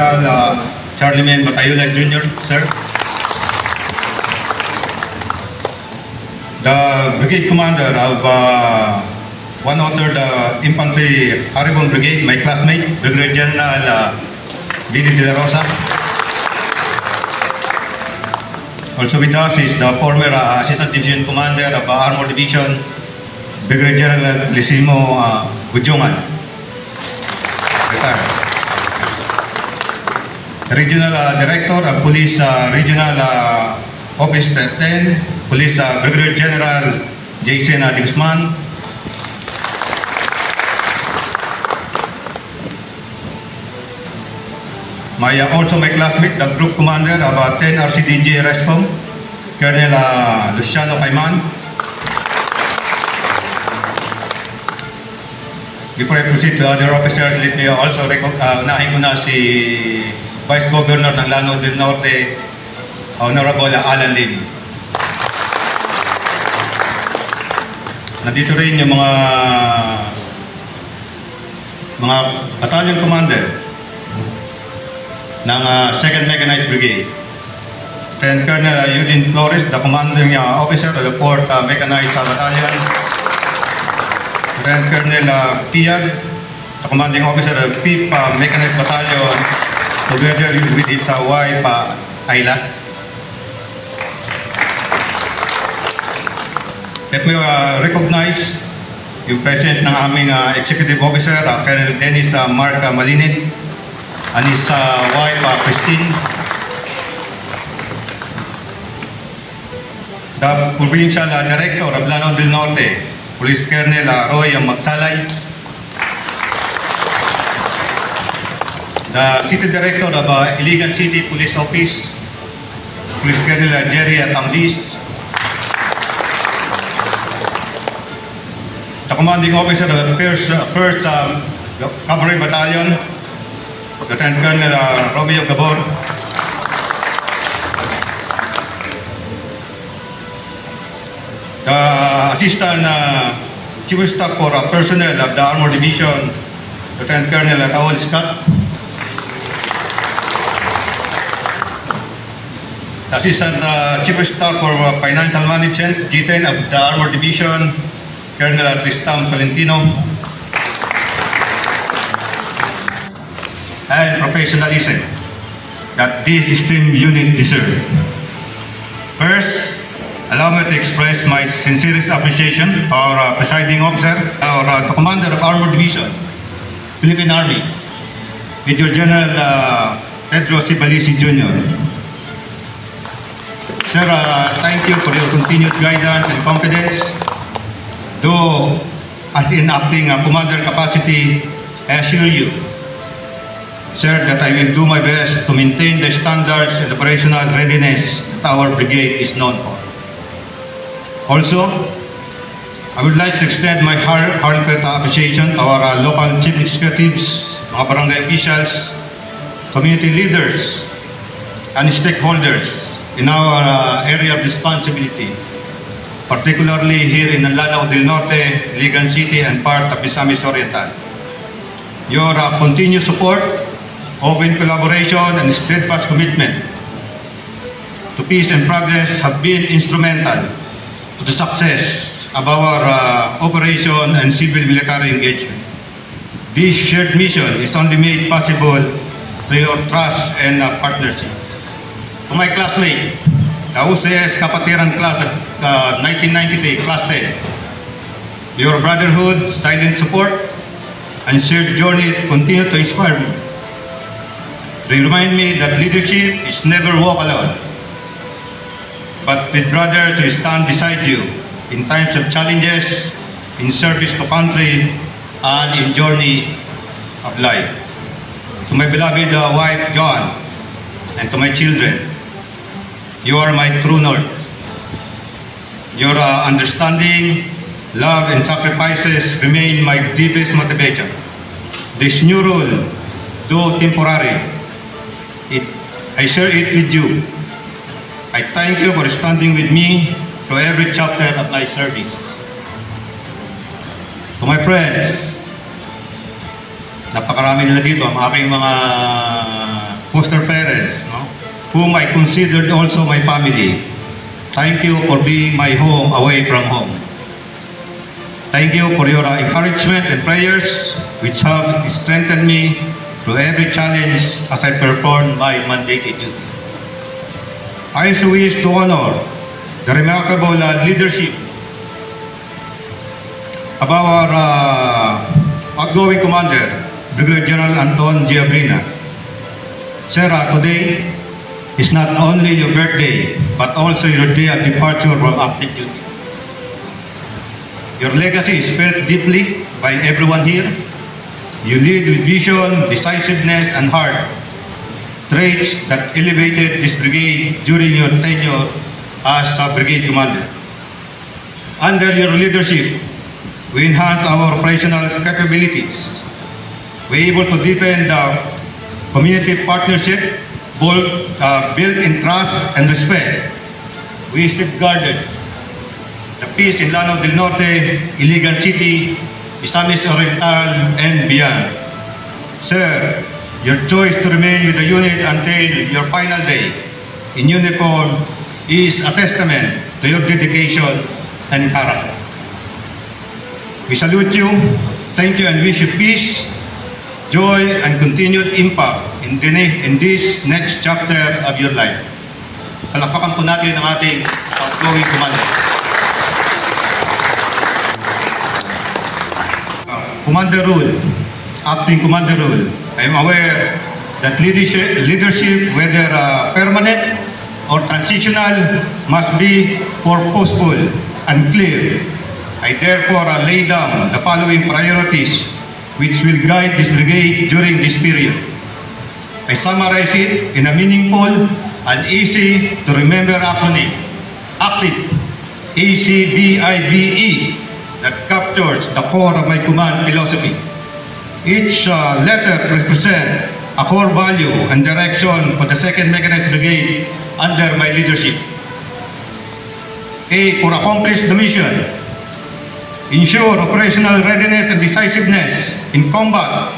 General Charlie Men Batayulan Jr., sir. The Brigade Commander of 103rd Infantry Haribon Brigade, my classmate, Brigadier General Billy De La Rosa. Also with us is the former Assistant Division Commander of Armor Division, Brigadier General Lisimo Bujongan. Retired. The Regional Director of Police Regional Office 10, Police Brigadier General Jason De Guzman. Also my classmate, the Group Commander of 10 RCDJ RESCOM, Colonel Luciano Cayman. Before I proceed to other officers, let me also unahin muna si Vice Governor ng Lanao del Norte, Honorable Alan Lim. Nandito rin yung mga battalion commander ng 2nd Mechanized Brigade. Then Colonel Eugene Flores, the commanding officer of the 4th Mechanized Battalion. Then Colonel Piag, the commanding officer of 5th Mechanized Battalion, together with his wife, Ayla. Let me recognize yung presence ng aming executive officer, Colonel Dennis Mark Malinit, and his wife, Christine. The Provincial Director of Lanao del Norte, Police Colonel Roy Magsalay. The City Director of Iligan City Police Office, Police Colonel Jerry Tambis. The Commanding Officer of the 1st Cavalry Battalion, Lieutenant Colonel Romeo Gabor. The Assistant Chief of Staff for Personnel of the Armor Division, Lieutenant Colonel Raul Scott. The Assistant Chief of Staff for Financial Management, G10 of the Armor Division, Colonel Tristan Valentino. And professionalism that this STEM unit deserves. First, allow me to express my sincerest appreciation to our presiding officer, the Commander of Armor Division, Philippine Army, Major General Pedro Sibalisi Jr. Sir, thank you for your continued guidance and confidence. Though, as in acting commander capacity, I assure you, sir, that I will do my best to maintain the standards and operational readiness that our brigade is known for. Also, I would like to extend my heartfelt appreciation to our local chief executives, mga barangay officials, community leaders, and stakeholders in our area of responsibility, particularly here in Lanao del Norte, Iligan City, and part of Misamis Oriental. Your continued support, open collaboration, and steadfast commitment to peace and progress have been instrumental to the success of our operation and civil-military engagement. This shared mission is only made possible through your trust and partnership. To my classmate, the UCS Kapatiran class of 1993, Class 10, your brotherhood, silent support, and shared journey continue to inspire me. They remind me that leadership is never walk alone, but with brothers who stand beside you in times of challenges, in service to country, and in journey of life. To my beloved wife, Joan, and to my children, you are my true north. Your understanding, love, and sacrifices remain my deepest motivation. This new role, though temporary, I share it with you. I thank you for standing with me through every chapter of my service. To my friends, napakarami nila dito, ang aking mga foster parents, no, whom I considered also my family. Thank you for being my home away from home. Thank you for your encouragement and prayers, which have strengthened me through every challenge as I perform my mandated duty. I also wish to honor the remarkable leadership of our outgoing commander, Brigadier General Anton G. Abrina. Sir, today is not only your birthday, but also your day of departure from active duty. Your legacy is felt deeply by everyone here. You lead with vision, decisiveness, and heart, traits that elevated this brigade during your tenure as a brigade commander. Under your leadership, we enhance our operational capabilities. We're able to deepen the community partnership built in trust and respect. We safeguarded the peace in Lanao del Norte, Iligan City, Misamis Oriental, and beyond. Sir, your choice to remain with the unit until your final day in uniform is a testament to your dedication and character. We salute you, thank you, and wish you peace, joy, and continued impact in this next chapter of your life. Palakpakan po natin ang ating outgoing commander. Commander rule, acting commander rule. I am aware that leadership, whether permanent or transitional, must be purposeful and clear. I therefore lay down the following priorities which will guide this brigade during this period. I summarize it in a meaningful and easy to remember acronym, ACTIVE, ACBIBE, that captures the core of my command philosophy. Each letter represents a core value and direction for the 2nd Mechanized Brigade under my leadership. A, for accomplish the mission, ensure operational readiness and decisiveness in combat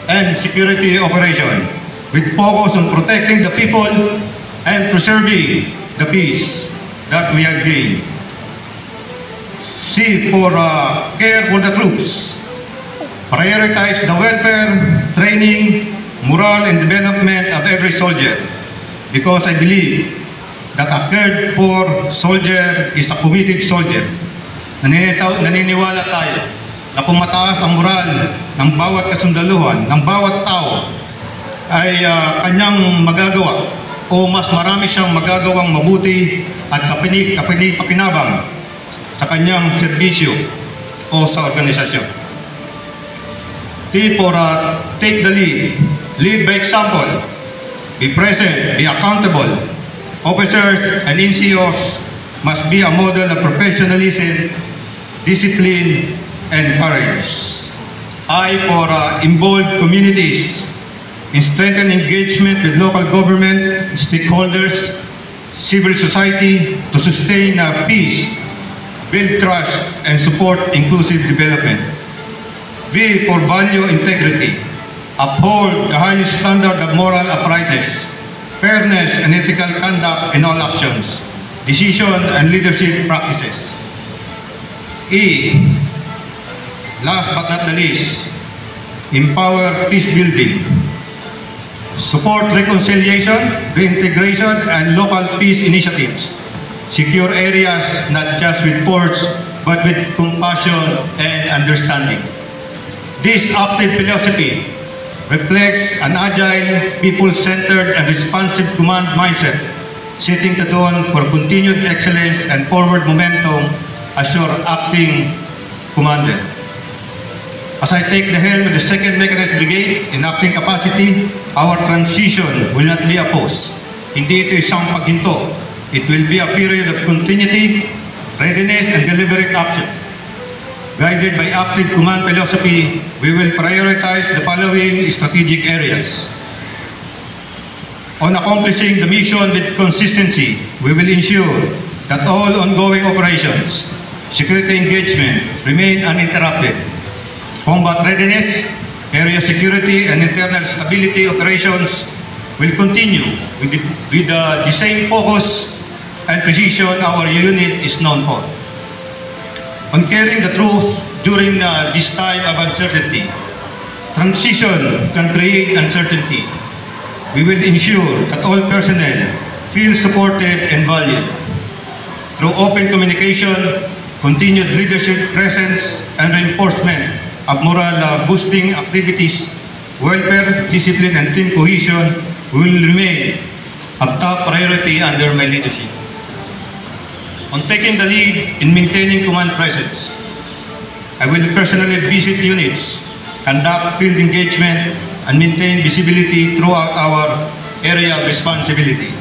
and security operation, with focus on protecting the people and preserving the peace that we have gained. C, for care for the troops. Prioritize the welfare, training, morale, and development of every soldier, because I believe that a cared for soldier is a committed soldier. Naniniwala tayo na kung mataas ang moral ng bawat kasundaluhan, ng bawat tao, ay kanyang magagawa o mas marami siyang magagawang mabuti at kapakinabang sa kanyang serbisyo o sa organisasyon. T, for take the lead by example, be present, be accountable. Officers and NCOs must be a model of professionalism, discipline, and courage. I, for involve communities in strengthen engagement with local government, stakeholders, civil society to sustain peace, build trust, and support inclusive development. V, for value integrity, uphold the highest standard of moral uprightness, fairness, and ethical conduct in all actions, decision, and leadership practices. E, last but not the least, empower peace building, support reconciliation, reintegration, and local peace initiatives, secure areas not just with force but with compassion and understanding. This active philosophy reflects an agile, people-centered, and responsive command mindset, setting the tone for continued excellence and forward momentum as your acting commander. As I take the helm of the 2nd Mechanized Brigade in acting capacity, our transition will not be a pause. Hindi ito isang paghinto. It will be a period of continuity, readiness, and deliberate action. Guided by active command philosophy, we will prioritize the following strategic areas. On accomplishing the mission with consistency, we will ensure that all ongoing operations, security engagement remain uninterrupted. Combat readiness, area security and internal stability operations will continue with the same focus and precision our unit is known for. On carrying the truth during this time of uncertainty, transition can create uncertainty. We will ensure that all personnel feel supported and valued. Through open communication, continued leadership presence, and reinforcement of morale-boosting activities, welfare, discipline, and team cohesion will remain a top priority under my leadership. On taking the lead in maintaining command presence, I will personally visit units, conduct field engagement, and maintain visibility throughout our area of responsibility.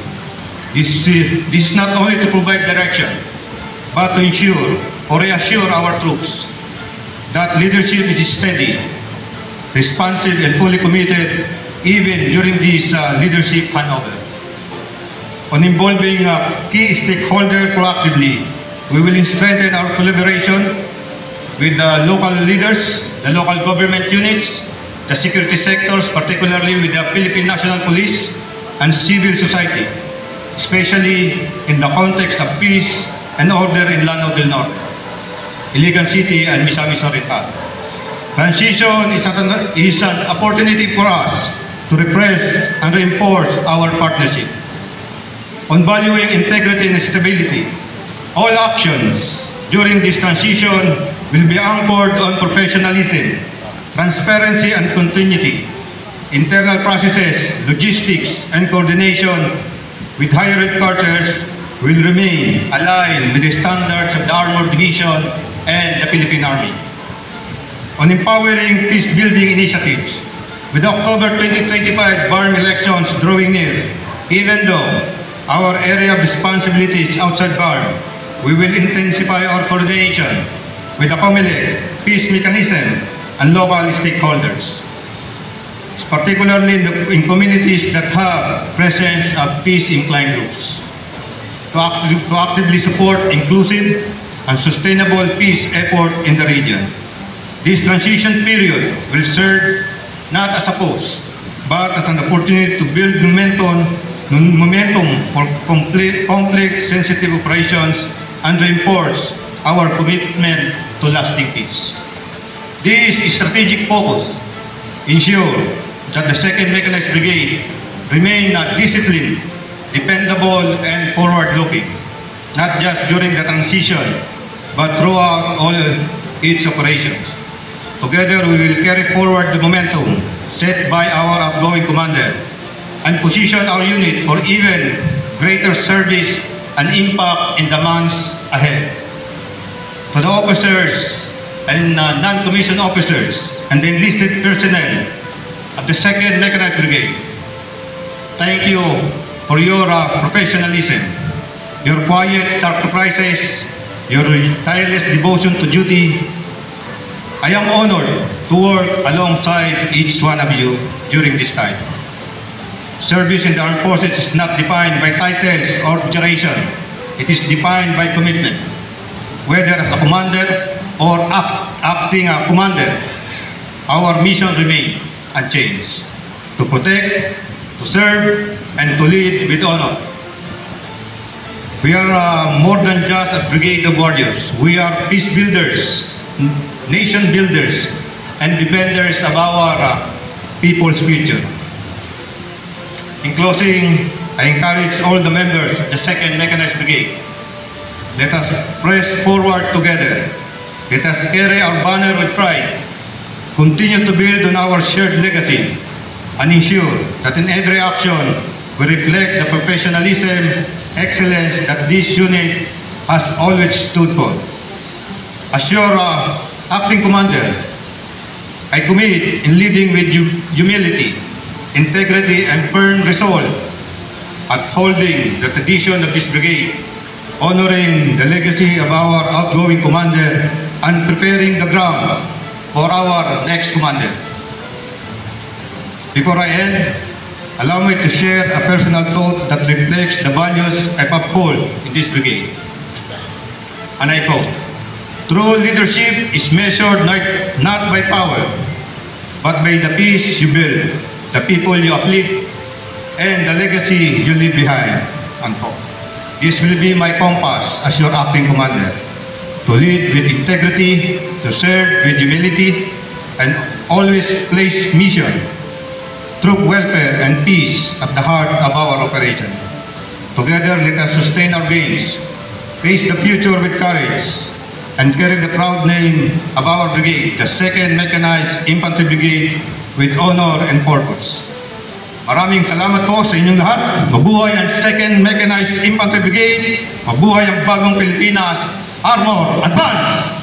This is not only to provide direction, but to ensure or reassure our troops that leadership is steady, responsive, and fully committed even during this leadership handover. On involving key stakeholders proactively, we will strengthen our collaboration with the local leaders, the local government units, the security sectors, particularly with the Philippine National Police and civil society, especially in the context of peace and order in Lanao del Norte, Iligan City, and Misamis Oriental. Transition is an opportunity for us to refresh and reinforce our partnership. On valuing integrity and stability, all actions during this transition will be anchored on professionalism, transparency, and continuity. Internal processes, logistics, and coordination with higher headquarters will remain aligned with the standards of the Armored Division and the Philippine Army. On empowering peace-building initiatives, with October 2025 BARM elections drawing near, even though our area of responsibility is outside BARM, we will intensify our coordination with the COMELEC, peace mechanism, and local stakeholders, particularly in communities that have presence of peace-inclined groups, to actively support inclusive and sustainable peace effort in the region. This transition period will serve not as a pause, but as an opportunity to build momentum for conflict-sensitive operations and reinforce our commitment to lasting peace. This strategic focus ensure that the 2nd Mechanized Brigade remain disciplined, dependable, and forward-looking, not just during the transition, but throughout all its operations. Together, we will carry forward the momentum set by our outgoing commander and position our unit for even greater service and impact in the months ahead. To the officers and non-commissioned officers and the enlisted personnel of the 2nd Mechanized Brigade, thank you for your professionalism, your quiet sacrifices, your tireless devotion to duty. I am honored to work alongside each one of you during this time. Service in the armed forces is not defined by titles or duration. It is defined by commitment. Whether as a commander or acting commander, our mission remains unchanged: to protect, to serve, and to lead with honor. We are more than just a brigade of warriors. We are peace builders, nation builders, and defenders of our people's future. In closing, I encourage all the members of the 2nd Mechanized Brigade. Let us press forward together. Let us carry our banner with pride, continue to build on our shared legacy, and ensure that in every action we reflect the professionalism, excellence that this unit has always stood for. As your acting commander, I commit in leading with humility, integrity, and firm resolve, upholding the tradition of this brigade, honoring the legacy of our outgoing commander, and preparing the ground for our next commander. Before I end, allow me to share a personal thought that reflects the values I uphold in this brigade. And I quote, "True leadership is measured not by power, but by the peace you build, the people you uplift, and the legacy you leave behind. Unquote. This will be my compass as your acting commander, to lead with integrity, to serve with humility, and always place mission, troop welfare, and peace at the heart of our operation. Together, let us sustain our gains, face the future with courage, and carry the proud name of our brigade, the 2nd Mechanized Infantry Brigade, with honor and purpose. Maraming salamat po sa inyong lahat. Mabuhay ang 2nd Mechanized Infantry Brigade. Mabuhay ang bagong Pilipinas Armor Advance!